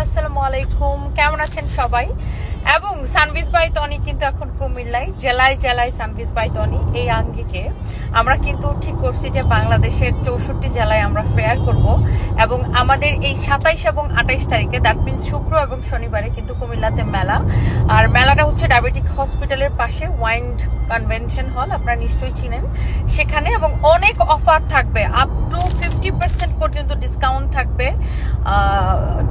আসসালামু আলাইকুম, কেমন আছেন সবাই? এবং সানভিজ বাই তনি কিন্তু এখন কুমিল্লায় জেলায় জেলায় সানভিজ বাই তনি এই আঙ্গিকে আমরা কিন্তু ঠিক করছি যে বাংলাদেশের 64 জেলায় আমরা ফেয়ার করব এবং আমাদের এই 27 এবং 28 তারিখে দ্যাট মিনস শুক্র এবং শনিবারে কিন্তু কুমিল্লাতে মেলা। আর মেলাটা হচ্ছে ডায়াবেটিক হসপিটালের পাশে ওয়াইন্ড কনভেনশন হল, আপনারা নিশ্চয়ই চিনেন সেখানে। এবং অনেক অফার থাকবে, আপ টু 50% পর্যন্ত ডিসকাউন্ট থাকবে,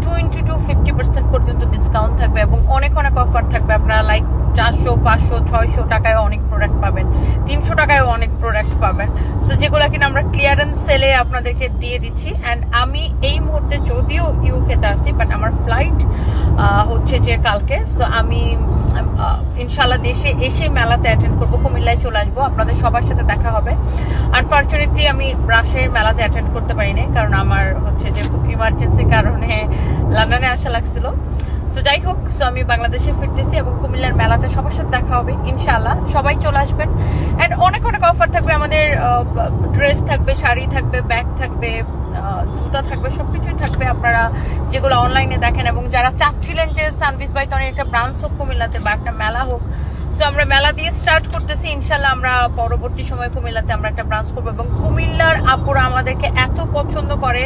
20% পর্যন্ত ডিসকাউন্ট থাকবে এবং অনেক অনেক অফার থাকবে। আপনারা লাইক 400, 500, 600 টাকায় অনেক প্রোডাক্ট পাবেন, 300 টাকায় অনেক প্রোডাক্ট পাবেন। সো যেগুলো কিনা আমরা ক্লিয়ারেন্স সেলে আপনাদেরকে দিয়ে দিচ্ছি। অ্যান্ড আমি এই মুহূর্তে যদিও ইউকেতে আসছি, বাট আমার ফ্লাইট হচ্ছে যে কালকে। সো আমি ইনশাল্লাহ দেশে এসে মেলাতে অ্যাটেন্ড করবো, কুমিল্লায় চলে আসবো, আপনাদের সবার সাথে দেখা হবে। আনফর্চুনেটলি আমি রাজশাহীর মেলাতে অ্যাটেন্ড করতে পারিনি, কারণ আমার হচ্ছে যে খুব ইমার্জেন্সির কারণে লন্ডনে আসা লাগছিল। সো যাই হোক, সো আমি বাংলাদেশে ফিরতেছি এবং কুমিল্লার মেলাতে সবার সাথে দেখা হবে ইনশাআল্লাহ। সবাই চলে আসবেন। অ্যান্ড অনেক অনেক অফার থাকবে, আমাদের ড্রেস থাকবে, শাড়ি থাকবে, ব্যাগ থাকবে, জুতা থাকবে, সবকিছুই থাকবে আপনারা যেগুলো অনলাইনে দেখেন। এবং যারা চাচ্ছিলেন যে সানভিজ বাই তনির একটা ব্রাঞ্চ হোক কুমিল্লাতে বা একটা মেলা হোক, সো আমরা মেলা দিয়ে স্টার্ট করতেছি ইনশাল্লাহ। আমরা পরবর্তী সময় কুমিল্লাতে আমরা একটা ব্রাঞ্চ করবো এবং কুমিল্লার আপুরা আমাদেরকে এত পছন্দ করে,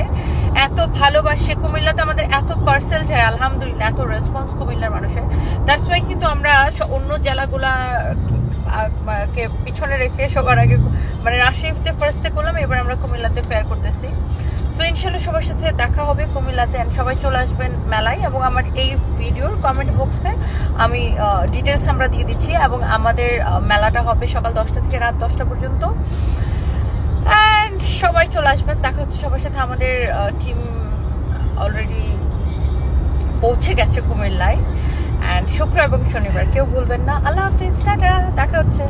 এত ভালোবাসে, কুমিল্লাতে আমাদের এত পার্সেল যায় আলহামদুলিল্লাহ, এত রেসপন্স কুমিল্লার মানুষের। দ্যাটস ওয়াই কিন্তু আমরা অন্য জেলাগুলা কে পিছনে রেখে সবার আগে মানে রাজশাহীতে ফার্স্টে করলাম, এবার আমরা কুমিল্লাতে ফেয়ার করতেছি। সো ইনশাল্লাহ সবার সাথে দেখা হবে কুমিল্লাতে, সবাই চলে আসবেন মেলায়। এবং আমার এই ভিডিওর কমেন্ট বক্সে আমি ডিটেলস আমরা দিয়ে দিচ্ছি। এবং আমাদের মেলাটা হবে সকাল 10টা থেকে রাত 10টা পর্যন্ত। অ্যান্ড সবাই চলে আসবেন, দেখা হচ্ছে সবার সাথে। আমাদের টিম অলরেডি পৌঁছে গেছে কুমিল্লায়। অ্যান্ড শুক্র এবং শনিবার কেউ ভুলবেন না। আল্লাহ হাফিজ, টাটা, দেখা হচ্ছে।